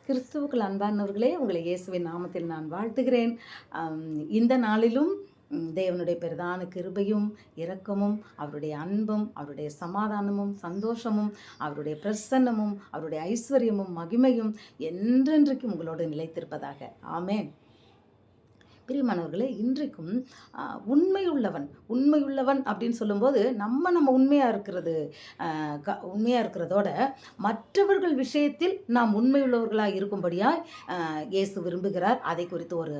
கிறிஸ்துவுக்குள் அன்பானவர்களே, உங்களை இயேசுவின் நாமத்தில் நான் வாழ்த்துகிறேன். இந்த நாளிலும் தேவனுடைய பிரதான கிருபையும், இரக்கமும், அவருடைய அன்பும், அவருடைய சமாதானமும், சந்தோஷமும், அவருடைய பிரசன்னமும், அவருடைய ஐஸ்வர்யமும், மகிமையும் என்றென்றைக்கும் உங்களோடு நிலைத்திருப்பதாக. ஆமென். பிரியமானவர்களே, இன்றைக்கும் உண்மையுள்ளவன் அப்படின்னு சொல்லும்போது நம்ம உண்மையாக இருக்கிறது, உண்மையாக இருக்கிறதோட மற்றவர்கள் விஷயத்தில் நாம் உண்மையுள்ளவர்களாக இருக்கும்படியாய் இயேசு விரும்புகிறார். அதை குறித்து ஒரு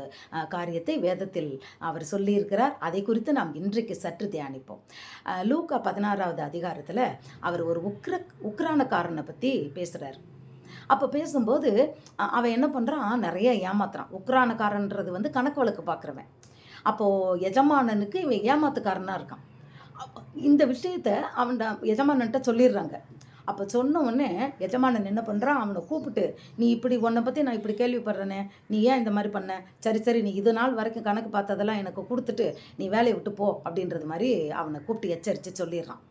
காரியத்தை வேதத்தில் அவர் சொல்லியிருக்கிறார். அதை குறித்து நாம் இன்றைக்கு சற்று தியானிப்போம். லூக்கா 16வது அதிகாரத்தில் அவர் ஒரு உக்ரானக்காரனை பற்றி பேசுகிறார். அப்போ பேசும்போது அவன் என்ன பண்ணுறான், நிறைய ஏமாத்துறான். உக்ரானக்காரன்றது கணக்கு வழக்கு பார்க்குறவன். அப்போது எஜமானனுக்கு இவன் ஏமாத்துக்காரனாக இருக்கான். இந்த விஷயத்த அவன் எஜமானன்ட்ட சொல்லிடுறாங்க. அப்போ சொன்ன உடனே எஜமானன் என்ன பண்ணுறான், அவனை கூப்பிட்டு, நீ இப்படி உன்னை பற்றி நான் இப்படி கேள்விப்படுறேனே, நீ ஏன் இந்த மாதிரி பண்ண, சரி நீ இது நாள் வரைக்கும் கணக்கு பார்த்ததெல்லாம் எனக்கு கொடுத்துட்டு நீ வேலையை விட்டு போ அப்படின்றது மாதிரி அவனை கூப்பிட்டு எச்சரித்து சொல்லிடுறான்.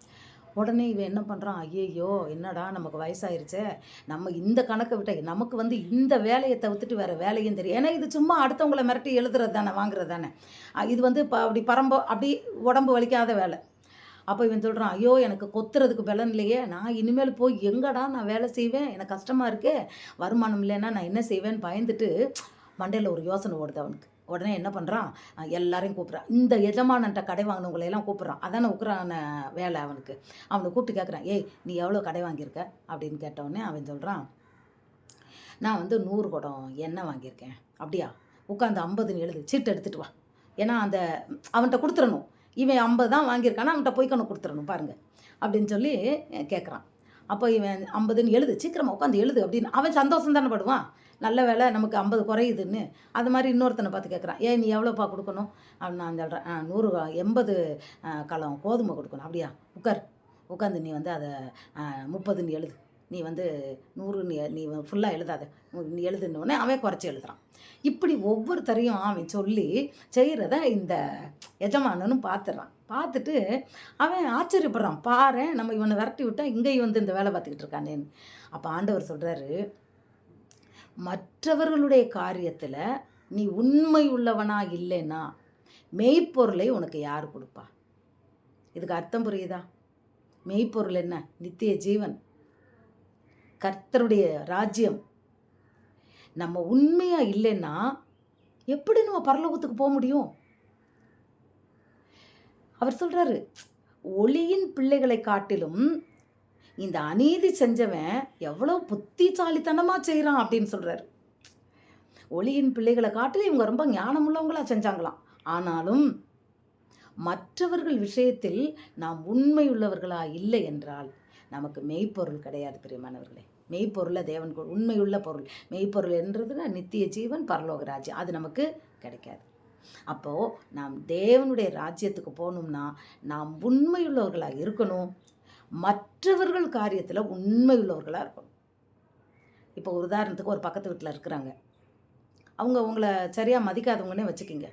உடனே இவன் என்ன பண்ணுறான், ஐயையோ என்னடா நமக்கு வயசாயிருச்சே, நம்ம இந்த கணக்கை விட்ட நமக்கு இந்த வேலையை தவிர்த்துட்டு வேறு வேலையும் தெரியும். ஏன்னா இது சும்மா அடுத்தவங்களை மிரட்டி எழுதுறது தானே, வாங்குறது தானே. இது இப்போ அப்படி அப்படி உடம்பு வலிக்காத வேலை. அப்போ இவன் சொல்கிறான், ஐயோ எனக்கு கொத்துறதுக்கு பலன் இல்லையே, நான் இனிமேல் போய் எங்கடா நான் வேலை செய்வேன், எனக்கு கஷ்டமாக இருக்கே, வருமானம் இல்லைன்னா நான் என்ன செய்வேன்னு பயந்துட்டு மண்டையில் ஒரு யோசனை ஓடுது அவனுக்கு. உடனே என்ன பண்ணுறான், எல்லாரையும் கூப்பிட்றான். இந்த எஜமானன்ட்ட கடை வாங்கினவங்களையெல்லாம் கூப்பிட்றான். அதானே உக்ரான வேலை அவனுக்கு. அவனை கூப்பிட்டு கேட்குறான், ஏய் நீ எவ்வளோ கடை வாங்கியிருக்க அப்படின்னு கேட்டவுடனே அவன் சொல்கிறான், நான் 100 குடம் எண்ணெய் வாங்கியிருக்கேன். அப்படியா, உட்காந்து 50ன்னு எழுது, சீட்டு எடுத்துகிட்டு வா. ஏன்னா அவன்கிட்ட கொடுத்துடணும். இவன் 50 தான் வாங்கியிருக்கானா, அவன்கிட்ட போய்க்கணும் கொடுத்துடணும் பாருங்கள் அப்படின்னு சொல்லி கேட்குறான். அப்போ இவன் 50ன்னு எழுது, சீக்கிரமாக உட்காந்து எழுது அப்படின்னு. அவன் சந்தோஷம் தானே படுவான், நல்ல வேலை நமக்கு 50 குறையுதுன்னு. அது மாதிரி இன்னொருத்தனை பார்த்து கேட்குறான், ஏன் நீ எவ்வளோப்பா கொடுக்கணும் அப்படின்னு. நான் சொல்கிறேன், 80 கலம் கோதுமை கொடுக்கணும். அப்படியா, உட்காந்து நீ அதை 30ன்னு எழுது, நீ 100 நீ ஃபுல்லாக எழுதாத, நீ எழுதுனோடனே அவன் குறைச்சி எழுதுறான். இப்படி ஒவ்வொருத்தரையும் அவன் சொல்லி செய்கிறத இந்த எஜமானனும் பார்த்துட்டு அவன் ஆச்சரியப்படுறான். பாரு, நம்ம இவனை விரட்டி விட்டா இங்கேயும் இந்த வேலை பார்த்துக்கிட்டு இருக்கானேன்னு. அப்போ ஆண்டவர் சொல்கிறாரு, மற்றவர்களுடைய காரியத்தில் நீ உண்மை உள்ளவனா இல்லைன்னா மெய்ப்பொருளை உனக்கு யார் கொடுப்பா? இதுக்கு அர்த்தம் புரியுதா? மெய்ப்பொருள் என்ன? நித்திய ஜீவன், கர்த்தருடைய ராஜ்யம். நம்ம உண்மையா இல்லைன்னா எப்படி நம்ம பரலோகத்துக்கு போக முடியும்? அவர் சொல்றாரு, ஒளியின் பிள்ளைகளை காட்டிலும் இந்த அநீதி செஞ்சவன் எவ்வளோ புத்திசாலித்தனமா செய்கிறான் அப்படின்னு சொல்றாரு. ஒளியின் பிள்ளைகளை காட்டிலும் இவங்க ரொம்ப ஞானமுள்ளவங்களா செஞ்சாங்களாம். ஆனாலும் மற்றவர்கள் விஷயத்தில் நாம் உண்மையுள்ளவர்களா இல்லை என்றால் நமக்கு மெய்ப்பொருள் கிடையாது. பிரியமானவர்களே, மெய்ப்பொருளை தேவன் உண்மையுள்ள பொருள், மெய்ப்பொருள் என்றதுன்னா நித்திய ஜீவன், பரலோக ராஜ்யம், அது நமக்கு கிடைக்காது. அப்போது நாம் தேவனுடைய ராஜ்யத்துக்கு போகணும்னா நாம் உண்மையுள்ளவர்களாக இருக்கணும், மற்றவர்கள் காரியத்தில் உண்மையுள்ளவர்களாக இருக்கணும். இப்போ ஒரு உதாரணத்துக்கு ஒரு பக்கத்து வீட்டில் இருக்கிறாங்க, அவங்க உங்களை சரியாக மதிக்காதவங்கன்னே வச்சுக்கிங்க.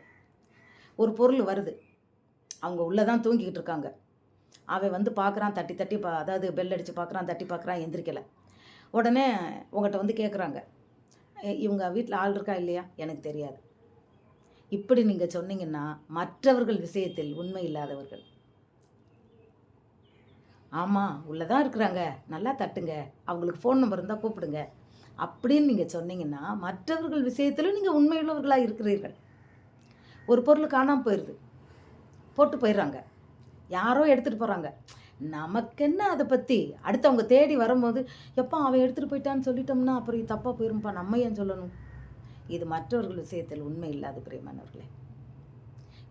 ஒரு பொருள் வருது, அவங்க உள்ளே தான் தூங்கிக்கிட்டு இருக்காங்க. அவன் பார்க்குறான், தட்டி அதாவது பெல் அடித்து பார்க்குறான், தட்டி பார்க்குறான், எந்திரிக்கலை. உடனே உங்கள்கிட்ட கேட்குறாங்க, இவங்க வீட்டில் ஆள் இருக்கா இல்லையா, எனக்கு தெரியாது. இப்படி நீங்கள் சொன்னீங்கன்னா மற்றவர்கள் விஷயத்தில் உண்மை இல்லாதவர்கள். ஆமாம் உள்ளதான் இருக்கிறாங்க, நல்லா தட்டுங்க, அவங்களுக்கு ஃபோன் நம்பர் இருந்தால் கூப்பிடுங்க அப்படின்னு நீங்கள் சொன்னீங்கன்னா மற்றவர்கள் விஷயத்திலும் நீங்கள் உண்மையுள்ளவர்களாக இருக்கிறீர்கள். ஒரு பொருள் காணாமல் போயிடுது, போட்டு போயிடுறாங்க, யாரோ எடுத்துகிட்டு போகிறாங்க. நமக்கென்ன அதை பற்றி? அடுத்தவங்க தேடி வரும்போது, எப்போ அவன் எடுத்துகிட்டு போயிட்டான்னு சொல்லிட்டோம்னா அப்புறம் தப்பாக போயிருப்பா, நம்ம ஏன் சொல்லணும்? இது மற்றவர்கள் விஷயத்தில் உண்மை இல்லாத பிரியமானவர்களே.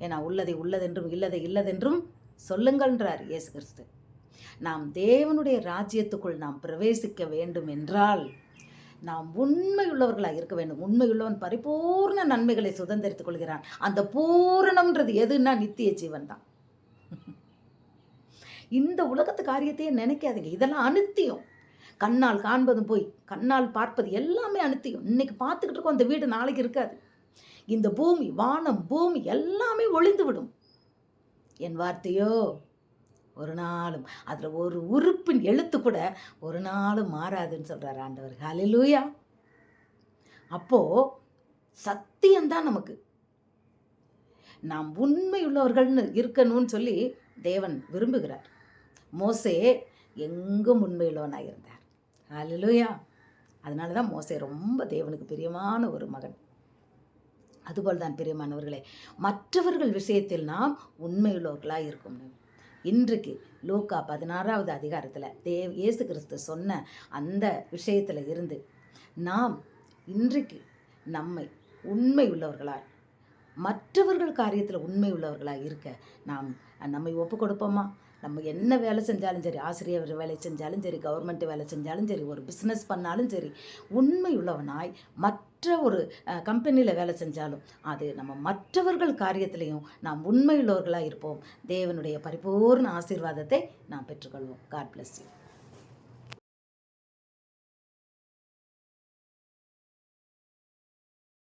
ஏன்னா உள்ளதை உள்ளதென்றும் இல்லதை இல்லதென்றும் சொல்லுங்கள்ன்றார் இயேசு கிறிஸ்து. நாம் தேவனுடைய ராஜ்யத்துக்குள் நாம் பிரவேசிக்க வேண்டும் என்றால் நாம் உண்மையுள்ளவர்களாக இருக்க வேண்டும். உண்மையுள்ளவன் பரிபூர்ண நன்மைகளை சுதந்திரித்துக் கொள்கிறான். அந்த பூரணம்ன்றது எதுன்னா நித்திய ஜீவன் தான். இந்த உலகத்து காரியத்தையே நினைக்காதீங்க, இதெல்லாம் அனித்தியம். கண்ணால் காண்பதும் போய், கண்ணால் பார்ப்பது எல்லாமே அனித்தியம். இன்னைக்கு பார்த்துக்கிட்டு இருக்கோம், அந்த வீடு நாளைக்கு இருக்காது. இந்த பூமி, வானம், பூமி எல்லாமே ஒளிந்து விடும். என் வார்த்தையோ ஒரு நாளும், அதில் ஒரு உறுப்பின் எழுத்து கூட ஒரு நாளும் மாறாதுன்னு சொல்கிறார் ஆண்டவர். ஹல்லேலூயா. அப்போது சத்தியம்தான் நமக்கு. நாம் உண்மை உள்ளவர்கள்னு இருக்கணும்னு சொல்லி தேவன் விரும்புகிறார். மோசே எங்கும் உண்மையுள்ளவனாக இருந்தார். ஹல்லேலூயா. அதனால தான் மோசே ரொம்ப தேவனுக்கு பிரியமான ஒரு மகன். அதுபோல் தான் பிரியமானவர்களே, மற்றவர்கள் விஷயத்தில் நாம் உண்மையுள்ளவர்களாக இருக்கணும். இன்றைக்கு லூக்கா 16வது அதிகாரத்தில் இயேசு கிறிஸ்து சொன்ன அந்த விஷயத்தில் இருந்து நாம் இன்றைக்கு நம்மை உண்மை உள்ளவர்களாய், மற்றவர்கள் காரியத்தில் உண்மை உள்ளவர்களாக இருக்க நாம் நம்மை ஒப்பு கொடுப்போமா? நம்ம என்ன வேலை செஞ்சாலும் சரி, ஆசிரியர் வேலை செஞ்சாலும் சரி, கவர்மெண்ட் வேலை செஞ்சாலும் சரி, ஒரு பிஸ்னஸ் பண்ணாலும் சரி, உண்மை உள்ளவனாய் மற்ற ஒரு கம்பெனியில் வேலை செஞ்சாலும் அது நம்ம மற்றவர்கள் காரியத்திலையும் நாம் உண்மை உள்ளவர்களாக இருப்போம். தேவனுடைய பரிபூர்ண ஆசீர்வாதத்தை நாம் பெற்றுக்கொள்வோம். God bless you.